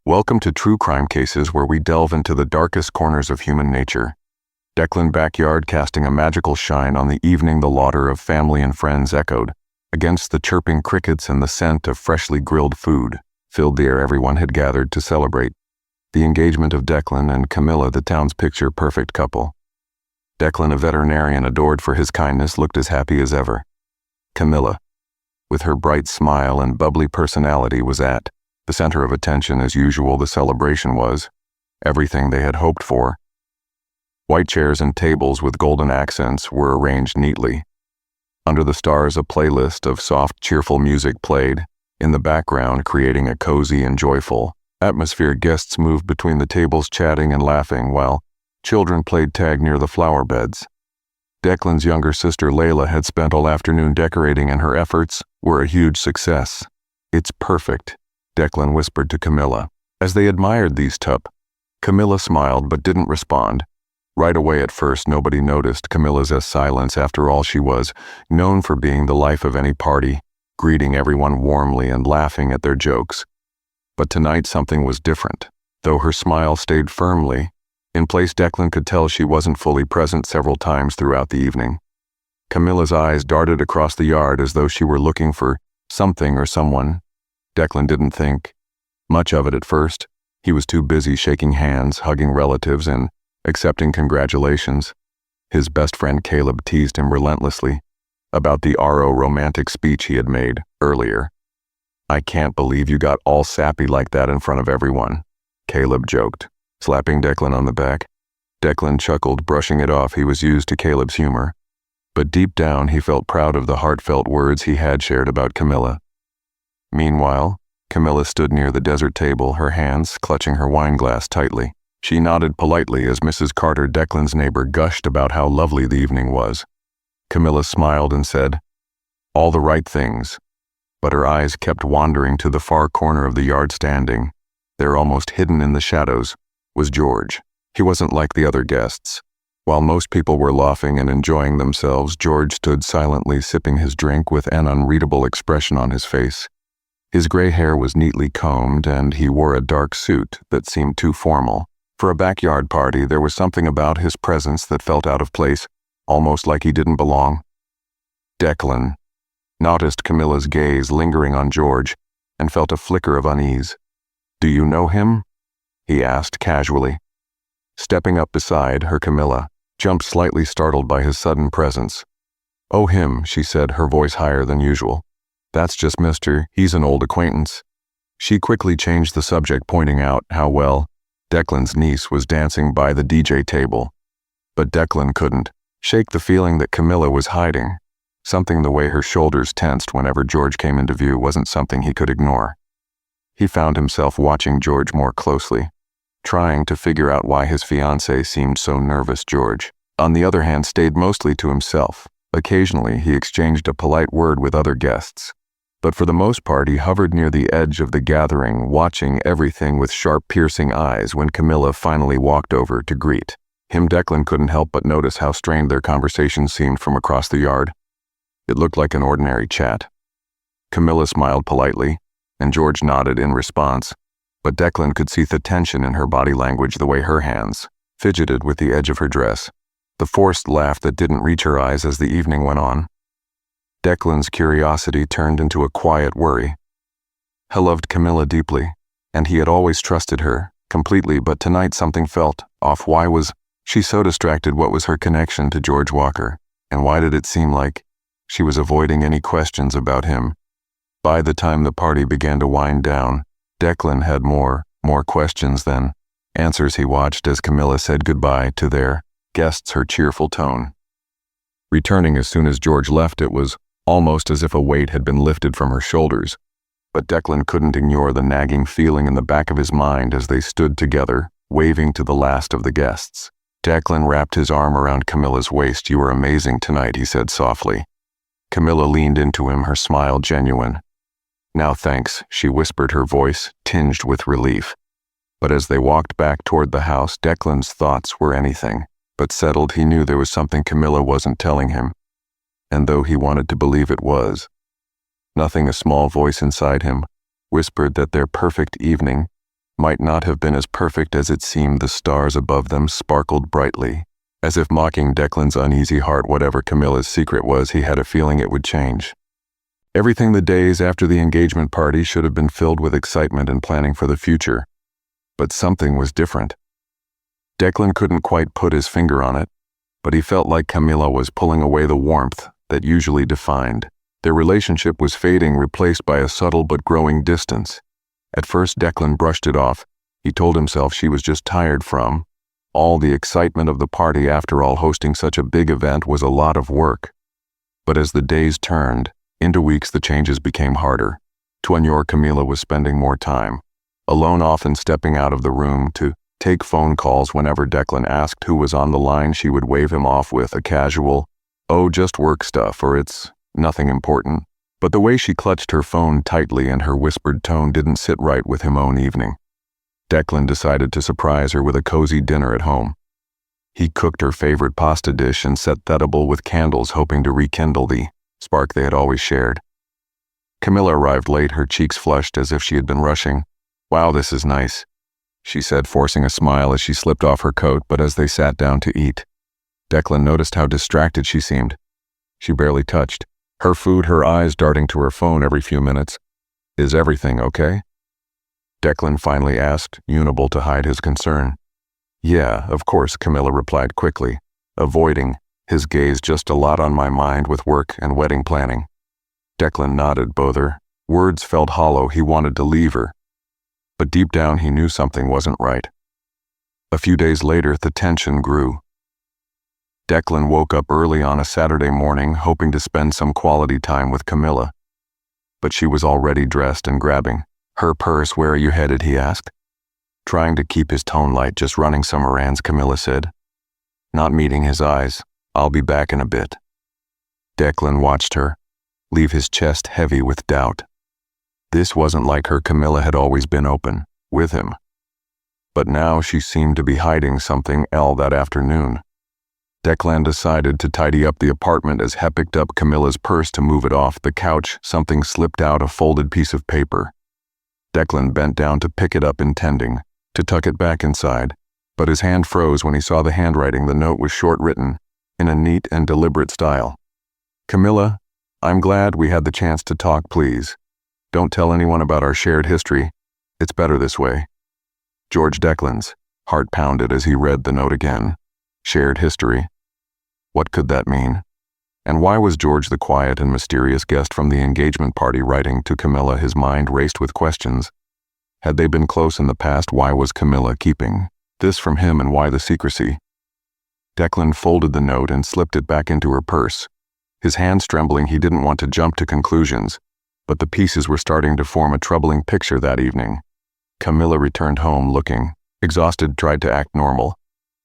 Welcome to True Crime Cases, where we delve into the darkest corners of human nature. Declan backyard casting a magical shine on the evening the laughter of family and friends echoed against the chirping crickets, and the scent of freshly grilled food filled the air. Everyone had gathered to celebrate the engagement of Declan and Camilla, the town's picture-perfect couple. Declan, a veterinarian adored for his kindness, looked as happy as ever. Camilla, with her bright smile and bubbly personality, was at the center of attention as usual. The celebration was everything they had hoped for. White chairs and tables with golden accents were arranged neatly. Under the stars, a playlist of soft, cheerful music played in the background, creating a cozy and joyful atmosphere. Guests moved between the tables, chatting and laughing, while children played tag near the flower beds. Declan's younger sister Layla had spent all afternoon decorating, and her efforts were a huge success. "It's perfect," Declan whispered to Camilla. As they admired these Camilla smiled but didn't respond. Right away, at first, nobody noticed Camilla's silence. After all, she was known for being the life of any party, greeting everyone warmly and laughing at their jokes. But tonight something was different. Though her smile stayed firmly in place, Declan could tell she wasn't fully present. Several times throughout the evening, Camilla's eyes darted across the yard as though she were looking for something or someone. Declan didn't think much of it at first. He was too busy shaking hands, hugging relatives, and accepting congratulations. His best friend Caleb teased him relentlessly about the romantic speech he had made earlier. "I can't believe you got all sappy like that in front of everyone," Caleb joked, slapping Declan on the back. Declan chuckled, brushing it off. He was used to Caleb's humor, but deep down he felt proud of the heartfelt words he had shared about Camilla. Meanwhile, Camilla stood near the desert table, her hands clutching her wine glass tightly. She nodded politely as Mrs. Carter, Declan's neighbor, gushed about how lovely the evening was. Camilla smiled and said all the right things, but her eyes kept wandering to the far corner of the yard. Standing there, almost hidden in the shadows, was George. He wasn't like the other guests. While most people were laughing and enjoying themselves, George stood silently sipping his drink with an unreadable expression on his face. His gray hair was neatly combed, and he wore a dark suit that seemed too formal. For a backyard party, there was something about his presence that felt out of place, almost like he didn't belong. Declan noticed Camilla's gaze lingering on George and felt a flicker of unease. "Do you know him?" he asked casually. Stepping up beside her, Camilla jumped, slightly startled by his sudden presence. "Oh, him," she said, her voice higher than usual. "That's just he's an old acquaintance." She quickly changed the subject, pointing out how well Declan's niece was dancing by the DJ table. But Declan couldn't shake the feeling that Camilla was hiding. Something, the way her shoulders tensed whenever George came into view, wasn't something he could ignore. He found himself watching George more closely, trying to figure out why his fiancée seemed so nervous. George, on the other hand, stayed mostly to himself. Occasionally, he exchanged a polite word with other guests, but for the most part he hovered near the edge of the gathering, watching everything with sharp, piercing eyes. When Camilla finally walked over to greet him, Declan couldn't help but notice how strained their conversation seemed from across the yard. It looked like an ordinary chat. Camilla smiled politely, and George nodded in response, but Declan could see the tension in her body language, the way her hands fidgeted with the edge of her dress, the forced laugh that didn't reach her eyes as the evening went on. Declan's curiosity turned into a quiet worry. He loved Camilla deeply, and he had always trusted her completely, but tonight something felt off. Why was she so distracted? What was her connection to George Walker, and why did it seem like she was avoiding any questions about him? By the time the party began to wind down, Declan had more questions than answers. He watched as Camilla said goodbye to their guests, her cheerful tone returning as soon as George left. It was almost as if a weight had been lifted from her shoulders, but Declan couldn't ignore the nagging feeling in the back of his mind as they stood together, waving to the last of the guests. Declan wrapped his arm around Camilla's waist. "You were amazing tonight," he said softly. Camilla leaned into him, her smile genuine. "Now thanks," she whispered, her voice tinged with relief. But as they walked back toward the house, Declan's thoughts were anything but settled. He knew there was something Camilla wasn't telling him, and though he wanted to believe it was nothing, a small voice inside him whispered that their perfect evening might not have been as perfect as it seemed. The stars above them sparkled brightly, as if mocking Declan's uneasy heart. Whatever Camilla's secret was, he had a feeling it would change. Everything the days after the engagement party should have been filled with excitement and planning for the future. But something was different. Declan couldn't quite put his finger on it, but he felt like Camilla was pulling away the warmth that usually defined. Their relationship was fading, replaced by a subtle but growing distance. At first, Declan brushed it off. He told himself she was just tired from all the excitement of the party. After all, hosting such a big event was a lot of work. But as the days turned into weeks, the changes became harder. Camilla was spending more time alone, often stepping out of the room to take phone calls. Whenever Declan asked who was on the line, she would wave him off with a casual, "Oh, just work stuff," or "It's nothing important." But the way she clutched her phone tightly and her whispered tone didn't sit right with him. One evening, Declan decided to surprise her with a cozy dinner at home. He cooked her favorite pasta dish and set the table with candles, hoping to rekindle the spark they had always shared. Camilla arrived late, her cheeks flushed as if she had been rushing. "Wow, this is nice," she said, forcing a smile as she slipped off her coat. But as they sat down to eat, Declan noticed how distracted she seemed. She barely touched her food, her eyes darting to her phone every few minutes. "Is everything okay?" Declan finally asked, unable to hide his concern. "Yeah, of course," Camilla replied quickly, avoiding his gaze. "Just a lot on my mind with work and wedding planning." Declan nodded. Both her words felt hollow. He wanted to leave her, but deep down he knew something wasn't right. A few days later, the tension grew. Declan woke up early on a Saturday morning, hoping to spend some quality time with Camilla. But she was already dressed and grabbing her purse. "Where are you headed?" he asked, trying to keep his tone light. "Just running some errands," Camilla said, not meeting his eyes. "I'll be back in a bit." Declan watched her leave, his chest heavy with doubt. This wasn't like her. Camilla had always been open with him, but now she seemed to be hiding something. That afternoon, Declan decided to tidy up the apartment. As he picked up Camilla's purse to move it off the couch, something slipped out, a folded piece of paper. Declan bent down to pick it up, intending to tuck it back inside, but his hand froze when he saw the handwriting. The note was short, written in a neat and deliberate style. "Camilla, I'm glad we had the chance to talk. Please don't tell anyone about our shared history. It's better this way." George. Declan's heart pounded as he read the note again. Shared history? What could that mean? And why was George, the quiet and mysterious guest from the engagement party, writing to Camilla? His mind raced with questions. Had they been close in the past? Why was Camilla keeping this from him, and why the secrecy? Declan folded the note and slipped it back into her purse, his hands trembling. He didn't want to jump to conclusions, but the pieces were starting to form a troubling picture. That evening, Camilla returned home looking exhausted, tried to act normal,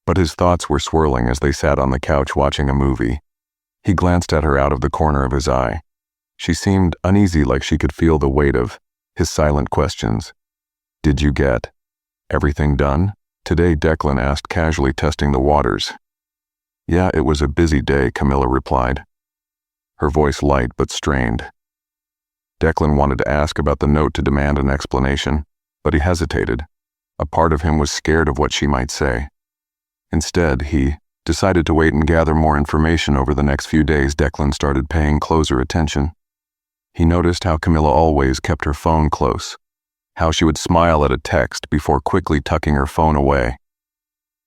but his thoughts were swirling as they sat on the couch watching a movie. He glanced at her out of the corner of his eye. She seemed uneasy, like she could feel the weight of his silent questions. "Did you get everything done today?" Declan asked, casually testing the waters. "Yeah, it was a busy day," Camilla replied, her voice light but strained. Declan wanted to ask about the note, to demand an explanation, but he hesitated. A part of him was scared of what she might say. Instead, he decided to wait and gather more information. Over the next few days, Declan started paying closer attention. He noticed how Camilla always kept her phone close, how she would smile at a text before quickly tucking her phone away.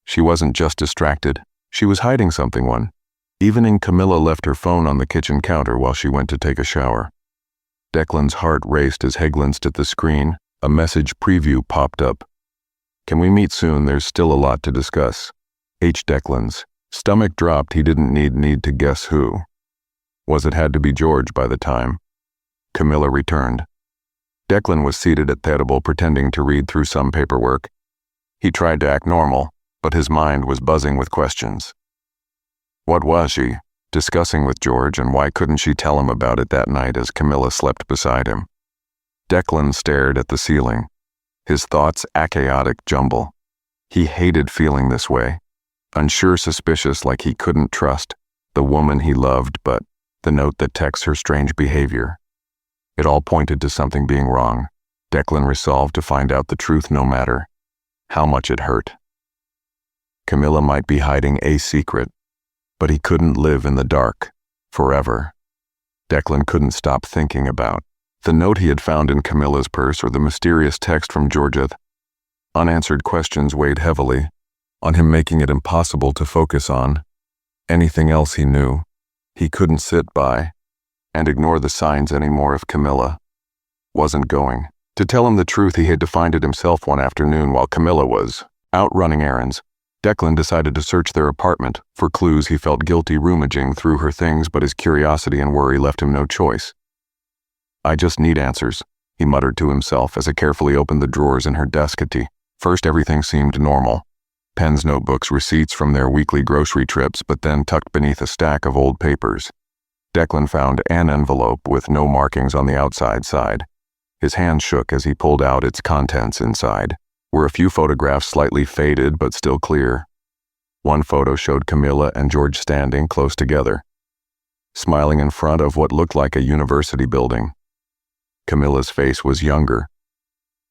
She wasn't just distracted, she was hiding something. One evening, Camilla left her phone on the kitchen counter while she went to take a shower. Declan's heart raced as he glanced at the screen. A message preview popped up. "Can we meet soon? There's still a lot to discuss." Declan's stomach dropped. He didn't need to guess who was it. Had to be George. By the time Camilla returned, Declan was seated at the table, pretending to read through some paperwork. He tried to act normal, but his mind was buzzing with questions. What was she discussing with George, and why couldn't she tell him about it that night as Camilla slept beside him? Declan stared at the ceiling, his thoughts a chaotic jumble. He hated feeling this way, unsure, suspicious, like he couldn't trust the woman he loved. But the note, that text, her strange behavior, it all pointed to something being wrong. Declan resolved to find out the truth no matter how much it hurt. Camilla might be hiding a secret, but he couldn't live in the dark forever. Declan couldn't stop thinking about the note he had found in Camilla's purse or the mysterious text from Georgia. Unanswered questions weighed heavily on him, making it impossible to focus on anything else. He knew he couldn't sit by and ignore the signs anymore. If Camilla wasn't going to tell him the truth, he had to find it himself. One afternoon, while Camilla was out running errands, Declan decided to search their apartment for clues. He felt guilty rummaging through her things, but his curiosity and worry left him no choice. "I just need answers," he muttered to himself as he carefully opened the drawers in her desk. At first, everything seemed normal. Pens, notebooks, receipts from their weekly grocery trips, but then tucked beneath a stack of old papers, Declan found an envelope with no markings on the outside side. His hand shook as he pulled out its contents. Inside were a few photographs, slightly faded but still clear. One photo showed Camilla and George standing close together, smiling in front of what looked like a university building. Camilla's face was younger,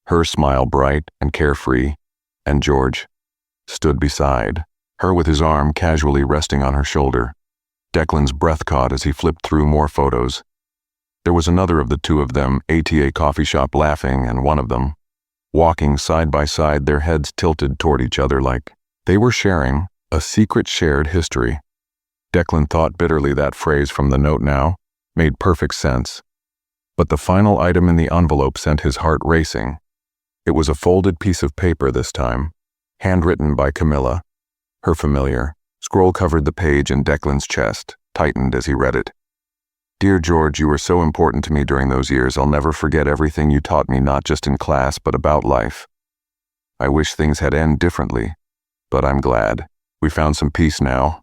her smile bright and carefree, and George stood beside her with his arm casually resting on her shoulder. Declan's breath caught as he flipped through more photos. There was another of the two of them at a coffee shop laughing, and one of them walking side by side, their heads tilted toward each other like they were sharing a secret shared history. Declan thought bitterly. That phrase from the note now made perfect sense. But the final item in the envelope sent his heart racing. It was a folded piece of paper this time, handwritten by Camilla. Her familiar scroll covered the page, and Declan's chest tightened as he read it. "Dear George, you were so important to me during those years. I'll never forget everything you taught me, not just in class, but about life. I wish things had ended differently, but I'm glad we found some peace now.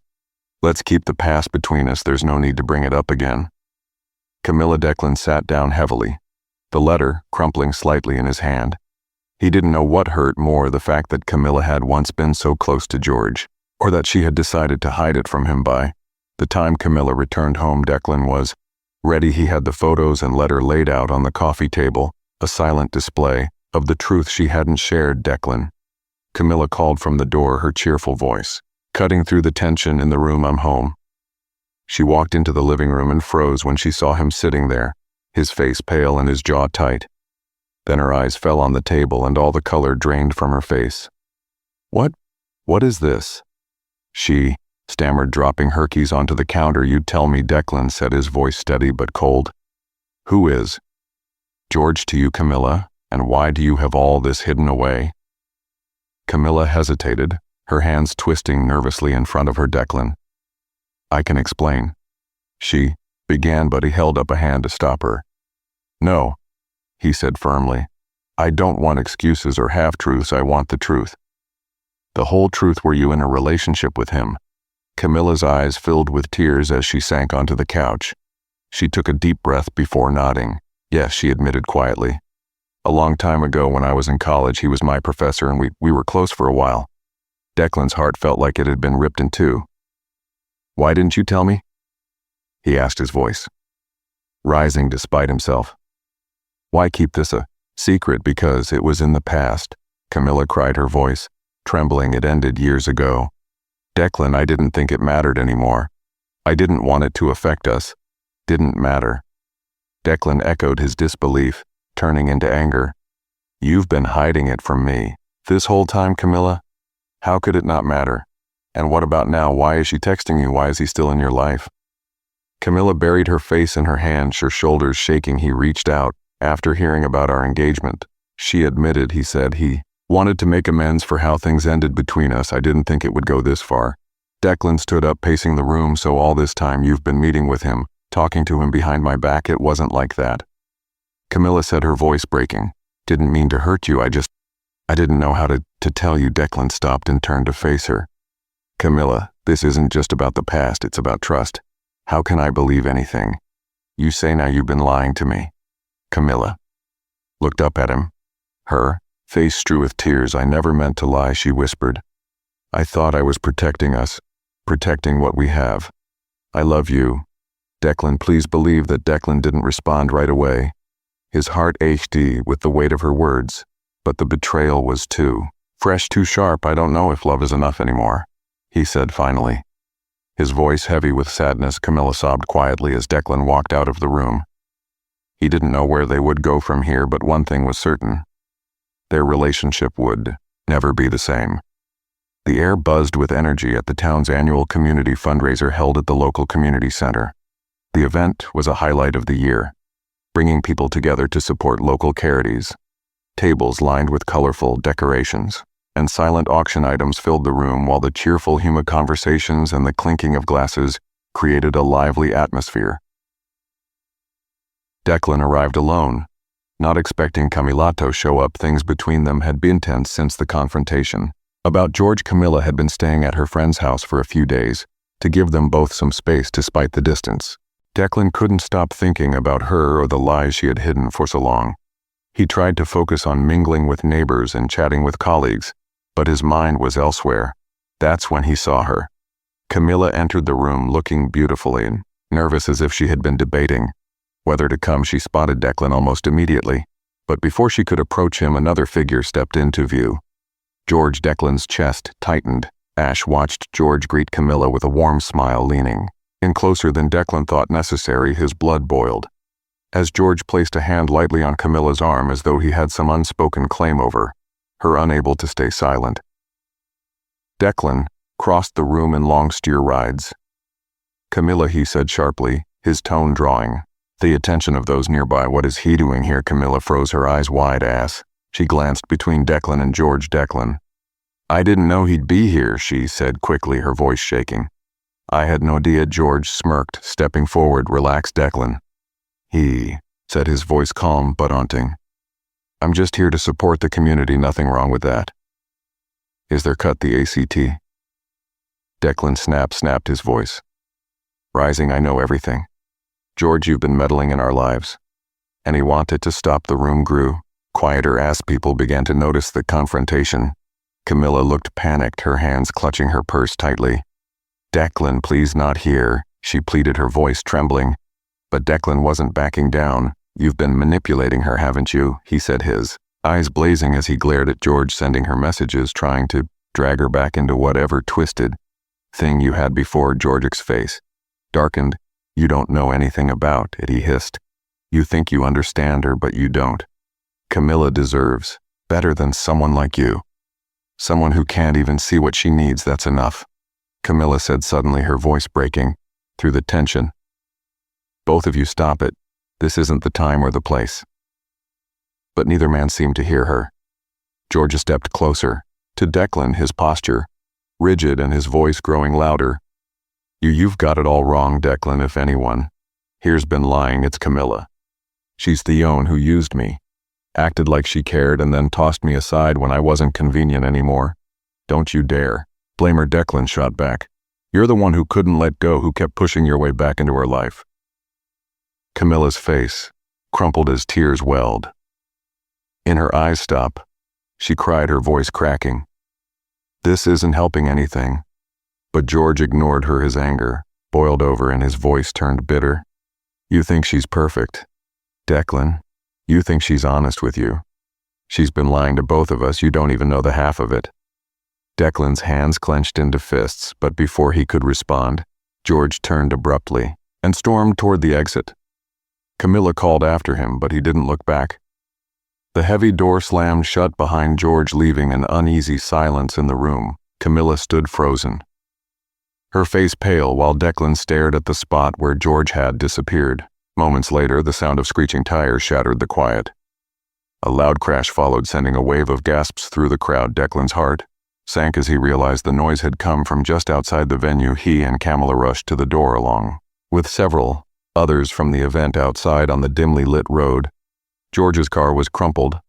Let's keep the past between us. There's no need to bring it up again." Camilla. Declan sat down heavily, the letter crumpling slightly in his hand. He didn't know what hurt more, the fact that Camilla had once been so close to George, or that she had decided to hide it from him. By the time Camilla returned home, Declan was ready. He had the photos and letter laid out on the coffee table, a silent display of the truth she hadn't shared. "Declan." Camilla called from the door, her cheerful voice cutting through the tension in the room. "I'm home." She walked into the living room and froze when she saw him sitting there, his face pale and his jaw tight. Then her eyes fell on the table and all the color drained from her face. What is this?" she stammered, dropping her keys onto the counter. "You'd tell me," Declan said, his voice steady but cold. "Who is George to you, Camilla, and why do you have all this hidden away?" Camilla hesitated, her hands twisting nervously in front of her. "Declan, I can explain," she began, but he held up a hand to stop her. "No," he said firmly. "I don't want excuses or half-truths. I want the truth. The whole truth. Were you in a relationship with him?" Camilla's eyes filled with tears as she sank onto the couch. She took a deep breath before nodding. "Yes," she admitted quietly. "A long time ago when I was in college. He was my professor and we were close for a while." Declan's heart felt like it had been ripped in two. "Why didn't you tell me?" he asked, his voice rising despite himself. "Why keep this a secret?" "Because it was in the past," Camilla cried, her voice trembling. "It ended years ago. Declan, I didn't think it mattered anymore. I didn't want it to affect us. Didn't matter." Declan echoed his disbelief, turning into anger. "You've been hiding it from me this whole time, Camilla. How could it not matter? And what about now? Why is she texting you? Why is he still in your life?" Camilla buried her face in her hands, her shoulders shaking. "He reached out after hearing about our engagement," she admitted. "He said he wanted to make amends for how things ended between us. I didn't think it would go this far." Declan stood up, pacing the room. "So all this time you've been meeting with him, talking to him behind my back? It wasn't like that," Camilla said, her voice breaking. "Didn't mean to hurt you. I didn't know how to tell you." Declan stopped and turned to face her. "Camilla, this isn't just about the past. It's about trust. How can I believe anything you say now? You've been lying to me." Camilla looked up at him, her face strewn with tears. "I never meant to lie," she whispered. "I thought I was protecting us, protecting what we have. I love you, Declan. Please believe that." Declan didn't respond right away. His heart ached with the weight of her words, but the betrayal was too fresh, too sharp. "I don't know if love is enough anymore," he said finally. His voice heavy with sadness. Camilla sobbed quietly as Declan walked out of the room. He didn't know where they would go from here, but one thing was certain. Their relationship would never be the same. The air buzzed with energy at the town's annual community fundraiser held at the local community center. The event was a highlight of the year, bringing people together to support local charities. Tables lined with colorful decorations and silent auction items filled the room, while the cheerful human conversations and the clinking of glasses created a lively atmosphere. Declan arrived alone, not expecting Camilla to show up. Things between them had been tense since the confrontation. About George, Camilla had been staying at her friend's house for a few days to give them both some space despite the distance. Declan couldn't stop thinking about her or the lies she had hidden for so long. He tried to focus on mingling with neighbors and chatting with colleagues, but his mind was elsewhere. That's when he saw her. Camilla entered the room looking beautifully and nervous, as if she had been debating whether to come. She spotted Declan almost immediately, but before she could approach him, another figure stepped into view. George. Declan's chest tightened. Ash watched George greet Camilla with a warm smile, leaning in closer than Declan thought necessary. His blood boiled as George placed a hand lightly on Camilla's arm, as though he had some unspoken claim over her, unable to stay silent. Declan crossed the room in long steer rides. "Camilla," he said sharply, his tone drawing the attention of those nearby. "What is he doing here?" Camilla froze, her eyes wide. She glanced between Declan and George. "Declan, I didn't know he'd be here," she said quickly, her voice shaking. "I had no idea." George smirked, stepping forward. "Relax, Declan," he said, his voice calm but haunting. "I'm just here to support the community. Nothing wrong with that. Is there?" "Cut the ACT." Declan snapped his voice, rising. "I know everything. George, you've been meddling in our lives." And he wanted to stop. The room grew quieter as people began to notice the confrontation. Camilla looked panicked, her hands clutching her purse tightly. "Declan, please, not here," she pleaded, her voice trembling. But Declan wasn't backing down. "You've been manipulating her, haven't you?" he said, his eyes blazing as he glared at George, sending her messages, trying to drag her back into whatever twisted thing you had before. George's face darkened. "You don't know anything about it," he hissed. "You think you understand her, but you don't. Camilla deserves better than someone like you. Someone who can't even see what she needs. That's enough," Camilla said suddenly, her voice breaking through the tension. "Both of you stop it. This isn't the time or the place." But neither man seemed to hear her. George stepped closer to Declan, his posture rigid and his voice growing louder. You've got it all wrong, Declan. If anyone here's been lying, it's Camilla. She's the one who used me, acted like she cared, and then tossed me aside when I wasn't convenient anymore. Don't you dare blame her," Declan shot back. "You're the one who couldn't let go, who kept pushing your way back into her life." Camilla's face crumpled as tears welled in her eyes. "Stop," she cried, her voice cracking. "This isn't helping anything." But George ignored her, his anger boiled over and his voice turned bitter. "You think she's perfect, Declan. You think she's honest with you. She's been lying to both of us. You don't even know the half of it." Declan's hands clenched into fists, but before he could respond, George turned abruptly and stormed toward the exit. Camilla called after him, but he didn't look back. The heavy door slammed shut behind George, leaving an uneasy silence in the room. Camilla stood frozen, her face pale, while Declan stared at the spot where George had disappeared. Moments later, the sound of screeching tires shattered the quiet. A loud crash followed, sending a wave of gasps through the crowd. Declan's heart sank as he realized the noise had come from just outside the venue. He and Camilla rushed to the door, along with several others from the event outside on the dimly lit road. George's car was crumpled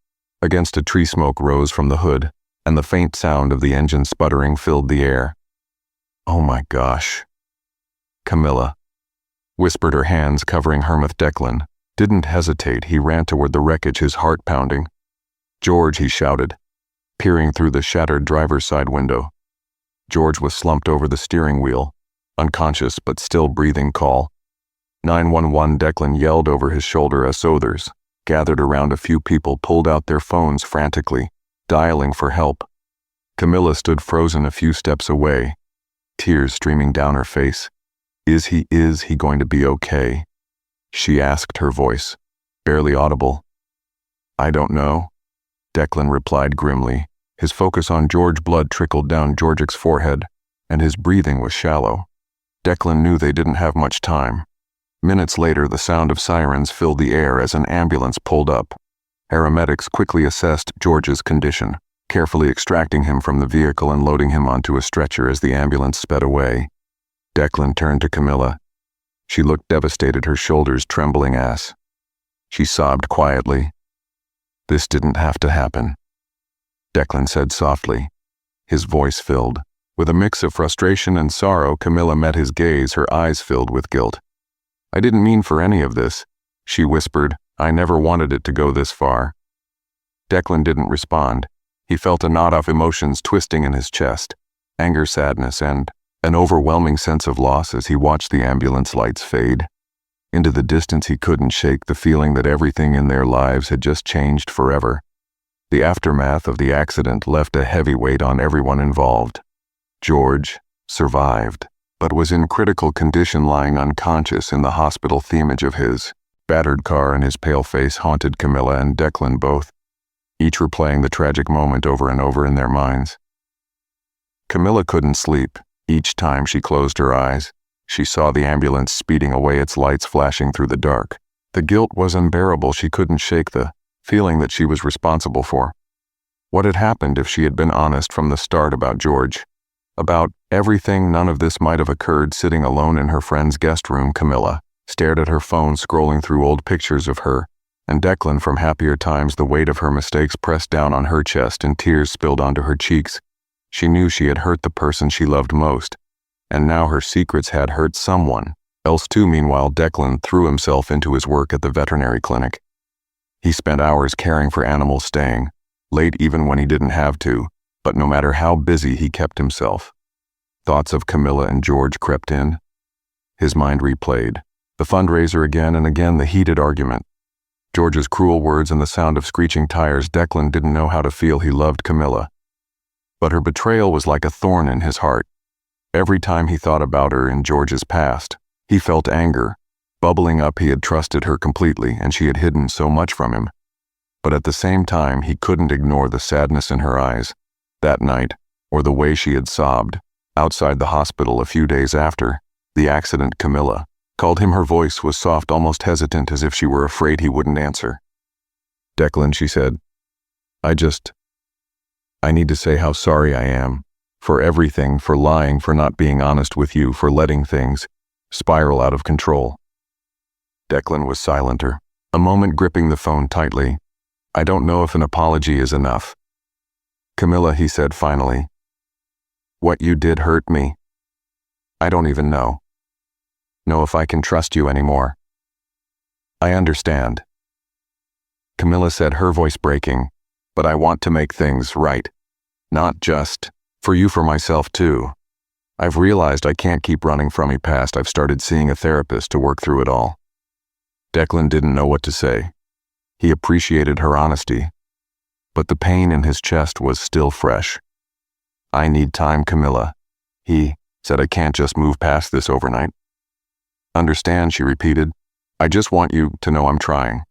against a tree. Smoke rose from the hood, and the faint sound of the engine sputtering filled the air. "Oh my gosh," Camilla whispered, her hands covering her mouth. Declan didn't hesitate. He ran toward the wreckage, his heart pounding. "George," he shouted, peering through the shattered driver's side window. George was slumped over the steering wheel, unconscious but still breathing. "Call 911, Declan yelled over his shoulder as others gathered around a few people pulled out their phones frantically, dialing for help. Camilla stood frozen a few steps away, tears streaming down her face. Is he going to be okay? She asked, her voice barely audible. I don't know, Declan replied grimly. His focus on George. Blood trickled down George's forehead, and his breathing was shallow. Declan knew they didn't have much time. Minutes later, the sound of sirens filled the air as an ambulance pulled up. Paramedics quickly assessed George's condition, carefully extracting him from the vehicle and loading him onto a stretcher as the ambulance sped away. Declan turned to Camilla. She looked devastated, her shoulders trembling as she sobbed quietly. This didn't have to happen, Declan said softly, his voice filled with a mix of frustration and sorrow. Camilla met his gaze, her eyes filled with guilt. I didn't mean for any of this, she whispered. I never wanted it to go this far. Declan didn't respond. He felt a knot of emotions twisting in his chest, anger, sadness, and an overwhelming sense of loss as he watched the ambulance lights fade. Into the distance, he couldn't shake the feeling that everything in their lives had just changed forever. The aftermath of the accident left a heavy weight on everyone involved. George survived, but was in critical condition, lying unconscious in the hospital. The image of his battered car and his pale face haunted Camilla and Declan both, each replaying the tragic moment over and over in their minds. Camilla couldn't sleep. Each time she closed her eyes, she saw the ambulance speeding away, its lights flashing through the dark. The guilt was unbearable. She couldn't shake the feeling that she was responsible for. What had happened if she had been honest from the start about George? About everything? None of this might have occurred. Sitting alone in her friend's guest room, Camilla stared at her phone, scrolling through old pictures of her and Declan from happier times. The weight of her mistakes pressed down on her chest and tears spilled onto her cheeks. She knew she had hurt the person she loved most, and now her secrets had hurt someone else too. Meanwhile, Declan threw himself into his work at the veterinary clinic. He spent hours caring for animals, staying late even when he didn't have to, but no matter how busy, he kept himself. Thoughts of Camilla and George crept in. His mind replayed the fundraiser again and again, the heated argument, George's cruel words, and the sound of screeching tires. Declan didn't know how to feel. He loved Camilla, but her betrayal was like a thorn in his heart. Every time he thought about her in George's past, he felt anger bubbling up. He had trusted her completely, and she had hidden so much from him. But at the same time, he couldn't ignore the sadness in her eyes that night, or the way she had sobbed outside the hospital a few days after the accident. Camilla called him. Her voice was soft, almost hesitant, as if she were afraid he wouldn't answer. Declan, she said, I need to say how sorry I am. For everything, for lying, for not being honest with you, for letting things spiral out of control. Declan was silenter, a moment, gripping the phone tightly. I don't know if an apology is enough. Camilla, he said finally. What you did hurt me. I don't even know if I can trust you anymore. I understand, Camilla said, her voice breaking, but I want to make things right. Not just for you, for myself too. I've realized I can't keep running from my past. I've started seeing a therapist to work through it all. Declan didn't know what to say. He appreciated her honesty, but the pain in his chest was still fresh. I need time, Camilla, he said. I can't just move past this overnight. Understand, she repeated. I just want you to know I'm trying.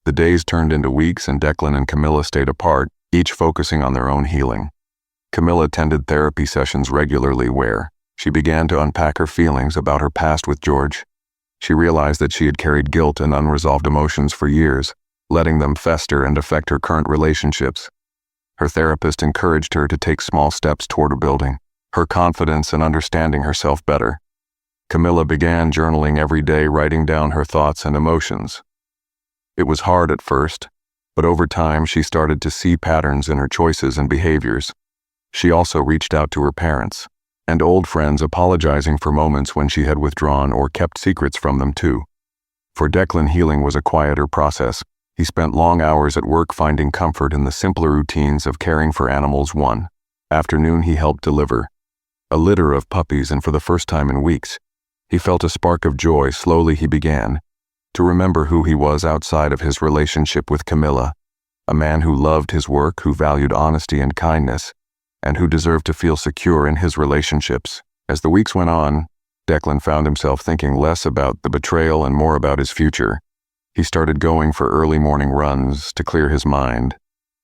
The days turned into weeks, and Declan and Camilla stayed apart, each focusing on their own healing. Camilla attended therapy sessions regularly, where she began to unpack her feelings about her past with George. She realized that she had carried guilt and unresolved emotions for years, letting them fester and affect her current relationships. Her therapist encouraged her to take small steps toward rebuilding her confidence and understanding herself better. Camilla began journaling every day, writing down her thoughts and emotions. It was hard at first, but over time she started to see patterns in her choices and behaviors. She also reached out to her parents and old friends, apologizing for moments when she had withdrawn or kept secrets from them too. For Declan, healing was a quieter process. He spent long hours at work, finding comfort in the simpler routines of caring for animals. One afternoon, he helped deliver a litter of puppies, and for the first time in weeks, he felt a spark of joy. Slowly he began to remember who he was outside of his relationship with Camilla, a man who loved his work, who valued honesty and kindness, and who deserved to feel secure in his relationships. As the weeks went on, Declan found himself thinking less about the betrayal and more about his future. He started going for early morning runs to clear his mind,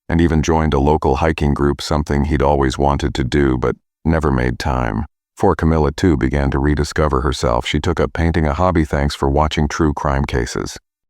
and even joined a local hiking group, something he'd always wanted to do but never made time. For Camilla too began to rediscover herself. She took up painting, a hobby thanks for watching True Crime Cases.